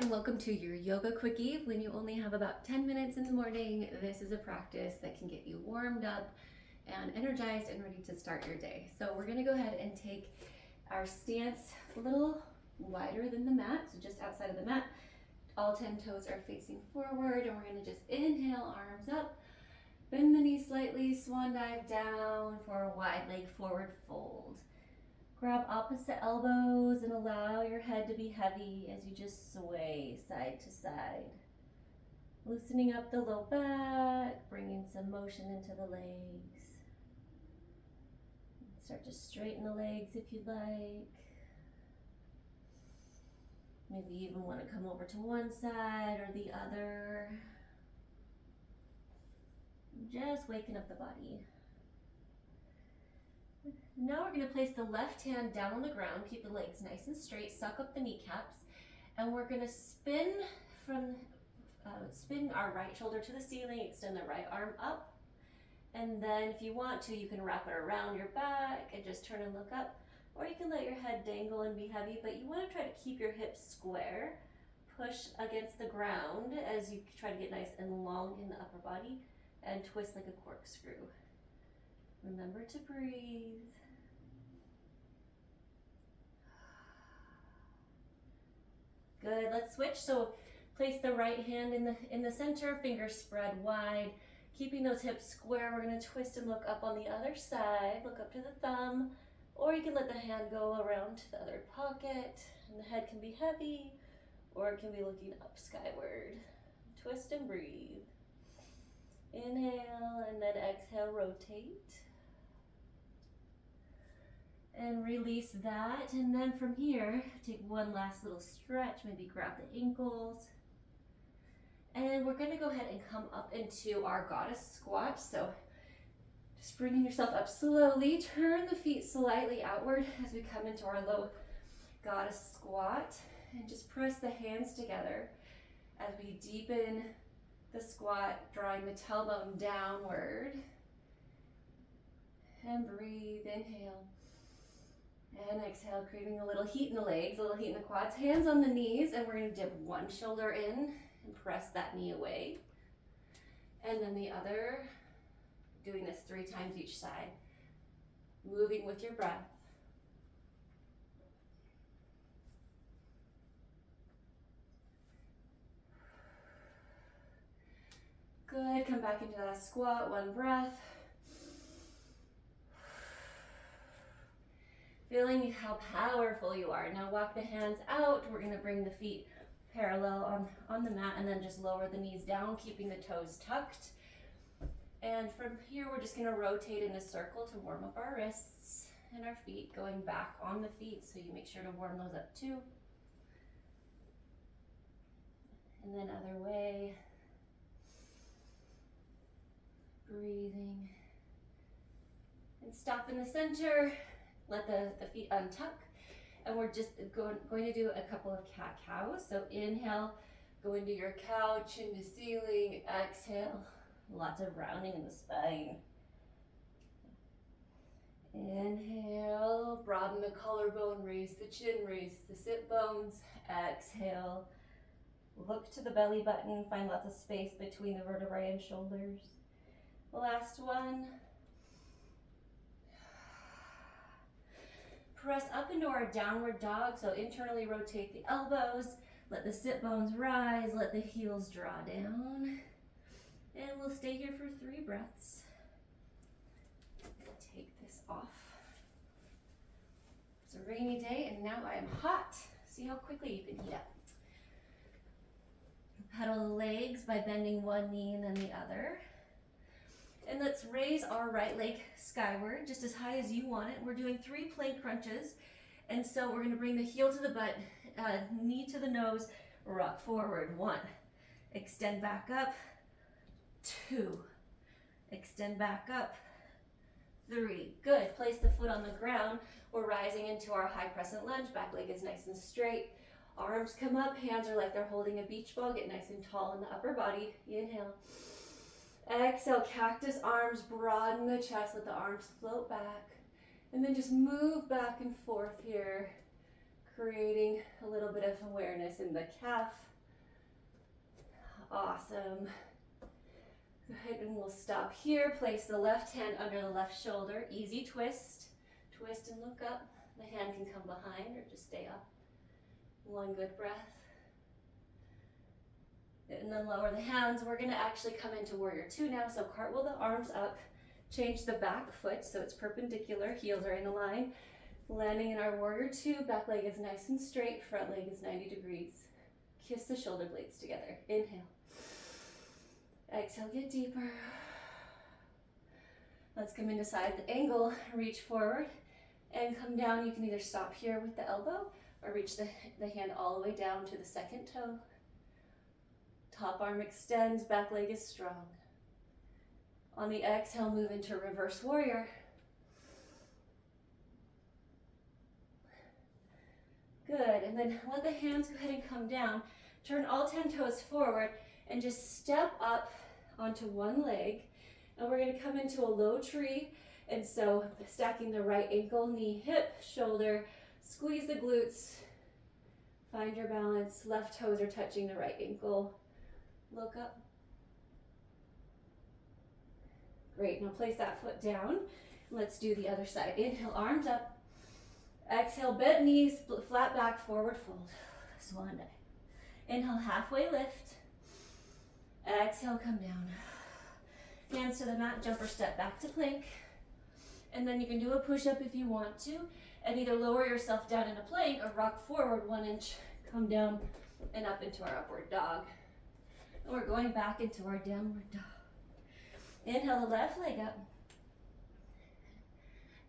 and welcome to your Yoga Quickie. When you only have about 10 minutes in the morning, this is a practice that can get you warmed up and energized and ready to start your day. So we're gonna go ahead and take our stance a little wider than the mat, so just outside of the mat. All 10 toes are facing forward, and we're gonna just inhale, arms up, bend the knees slightly, swan dive down for a wide leg forward fold. Grab opposite elbows and allow your head to be heavy as you just sway side to side. Loosening up the low back, bringing some motion into the legs. Start to straighten the legs if you'd like. Maybe you even want to come over to one side or the other. Just waking up the body. Now we're going to place the left hand down on the ground, keep the legs nice and straight, suck up the kneecaps, and we're going to spin our right shoulder to the ceiling, extend the right arm up, and then if you want to, you can wrap it around your back and just turn and look up, or you can let your head dangle and be heavy, but you want to try to keep your hips square, push against the ground as you try to get nice and long in the upper body, and twist like a corkscrew. Remember to breathe. Good, let's switch. So place the right hand in the center, fingers spread wide, keeping those hips square. We're gonna twist and look up on the other side, look up to the thumb, or you can let the hand go around to the other pocket, and the head can be heavy, or it can be looking up skyward. Twist and breathe. Inhale, and then exhale, rotate. And release that, and then from here, take one last little stretch, maybe grab the ankles. And we're gonna go ahead and come up into our goddess squat. So just bringing yourself up slowly, turn the feet slightly outward as we come into our low goddess squat, and just press the hands together as we deepen the squat, drawing the tailbone downward. And breathe, inhale. And exhale, creating a little heat in the legs, a little heat in the quads. Hands on the knees, and we're going to dip one shoulder in and press that knee away. And then the other, doing this 3 times each side. Moving with your breath. Good, come back into that squat, one breath. Feeling how powerful you are. Now walk the hands out. We're gonna bring the feet parallel on the mat, and then just lower the knees down, keeping the toes tucked. And from here, we're just gonna rotate in a circle to warm up our wrists and our feet, going back on the feet, so you make sure to warm those up too. And then other way. Breathing. And stop in the center. Let the feet untuck, and we're just going to do a couple of cat-cows. So inhale, go into your couch, into ceiling, exhale, lots of rounding in the spine. Inhale, broaden the collarbone, raise the chin, raise the sit bones, exhale. Look to the belly button, find lots of space between the vertebrae and shoulders. Last one. Press up into our downward dog, so internally rotate the elbows, let the sit bones rise, let the heels draw down, and we'll stay here for 3 breaths. Take this off. It's a rainy day, and now I am hot. See how quickly you can heat up. Pedal the legs by bending one knee and then the other. And let's raise our right leg skyward, just as high as you want it. We're doing 3 plank crunches. And so we're gonna bring the heel to the butt, knee to the nose, rock forward. 1, extend back up. 2, extend back up. 3, good. Place the foot on the ground. We're rising into our high crescent lunge. Back leg is nice and straight. Arms come up, hands are like they're holding a beach ball. Get nice and tall in the upper body. Inhale. Exhale, cactus arms, broaden the chest, let the arms float back. And then just move back and forth here, creating a little bit of awareness in the calf Awesome. Go ahead and we'll stop here. Place the left hand under the left shoulder. Easy twist. Twist and look up. The hand can come behind or just stay up. One good breath. And then lower the hands. We're going to actually come into warrior two now. So cartwheel the arms up. Change the back foot so it's perpendicular. Heels are in a line. Landing in our warrior two. Back leg is nice and straight. Front leg is 90 degrees. Kiss the shoulder blades together. Inhale. Exhale, get deeper. Let's come into side angle. Reach forward and come down. You can either stop here with the elbow or reach the hand all the way down to the second toe. Top arm extends, back leg is strong. On the exhale, move into reverse warrior. Good, and then let the hands go ahead and come down. Turn all 10 toes forward and just step up onto one leg. And we're gonna come into a low tree. And so stacking the right ankle, knee, hip, shoulder, squeeze the glutes. Find your balance. Left toes are touching the right ankle. Look up. Great, now place that foot down. Let's do the other side. Inhale, arms up. Exhale, bent knees, flat back, forward fold. Swan dive. Inhale, halfway lift. Exhale, come down. Hands to the mat, jumper step back to plank. And then you can do a push-up if you want to, and either lower yourself down into plank or rock forward 1 inch, come down and up into our upward dog. And we're going back into our downward dog. Inhale the left leg up.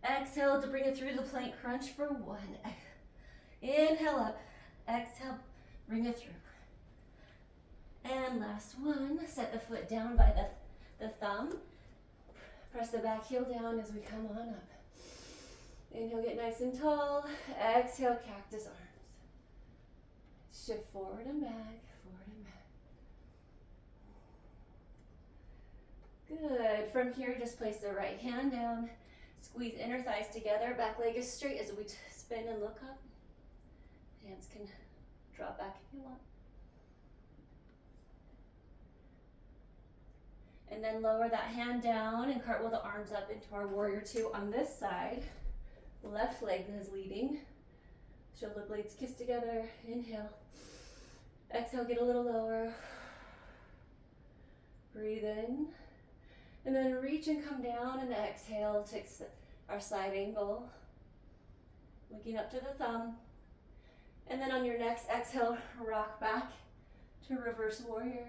Exhale to bring it through the plank crunch for 1. Inhale up. Exhale, bring it through. And last one, set the foot down by the thumb. Press the back heel down as we come on up. Inhale, get nice and tall. Exhale, cactus arms. Shift forward and back, forward and back. Good. From here, just place the right hand down. Squeeze inner thighs together. Back leg is straight as we spin and look up. Hands can drop back if you want. And then lower that hand down and cartwheel the arms up into our warrior two on this side. Left leg is leading. Shoulder blades kiss together. Inhale. Exhale, get a little lower. Breathe in. And then reach and come down, and exhale, take our side angle. Looking up to the thumb. And then on your next exhale, rock back to reverse warrior.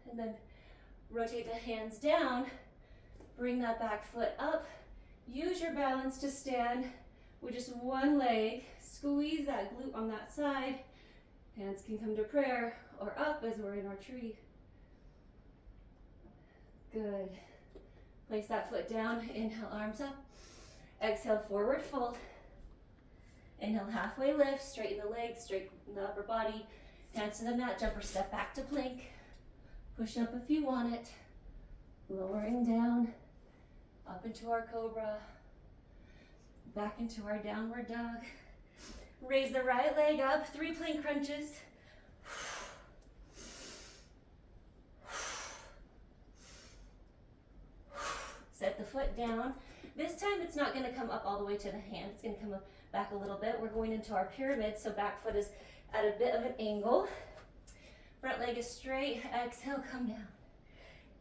And then rotate the hands down, bring that back foot up. Use your balance to stand with just one leg. Squeeze that glute on that side. Hands can come to prayer or up as we're in our tree. Good. Place that foot down. Inhale, arms up. Exhale, forward fold. Inhale, halfway lift. Straighten the legs, straighten the upper body. Hands to the mat, jumper step back to plank. Push up if you want it. Lowering down, up into our cobra. Back into our downward dog. Raise the right leg up, 3 plank crunches. Set the foot down. This time it's not gonna come up all the way to the hand. It's gonna come back a little bit. We're going into our pyramid, so back foot is at a bit of an angle. Front leg is straight. Exhale, come down.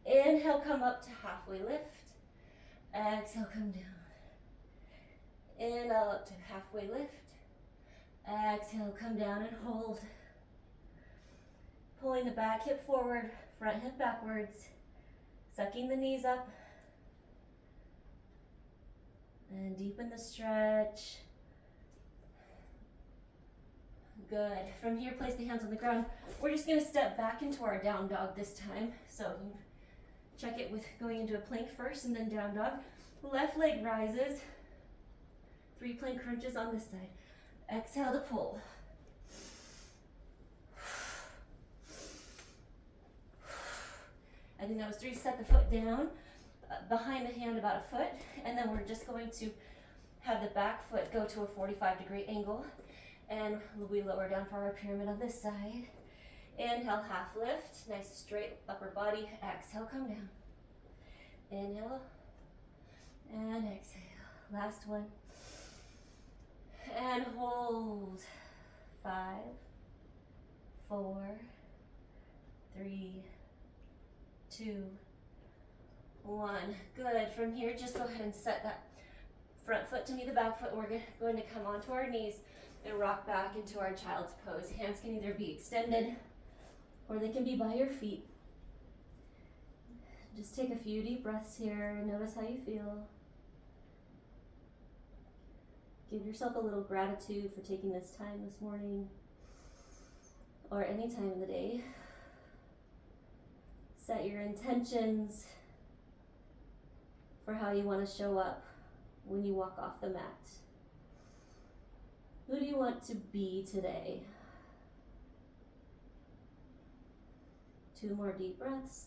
Inhale, come up to halfway lift. Exhale, come down. Inhale, up to halfway lift. Exhale, come down and hold. Pulling the back hip forward, front hip backwards. Sucking the knees up. And deepen the stretch. Good. From here, place the hands on the ground. We're just going to step back into our down dog this time. So check it with going into a plank first and then down dog. Left leg rises. 3 plank crunches on this side. Exhale to pull. I think that was 3. Set the foot down behind the hand about a foot. And then we're just going to have the back foot go to a 45-degree angle. And we lower down for our pyramid on this side. Inhale, half lift, nice straight upper body. Exhale, come down. Inhale and exhale. Last one. And hold. 5, 4, 3, 2, 1. Good. From here, just go ahead and set that front foot to meet the back foot. We're going to come onto our knees and rock back into our child's pose. Hands can either be extended or they can be by your feet. Just take a few deep breaths here and notice how you feel. Give yourself a little gratitude for taking this time this morning or any time in the day. Set your intentions for how you want to show up when you walk off the mat. Who do you want to be today? 2 more deep breaths.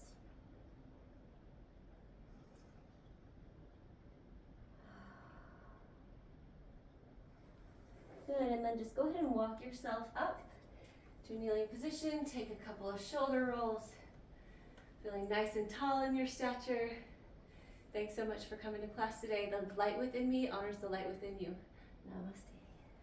Good, and then just go ahead and walk yourself up to a kneeling position. Take a couple of shoulder rolls. Feeling nice and tall in your stature. Thanks so much for coming to class today. The light within me honors the light within you. Namaste.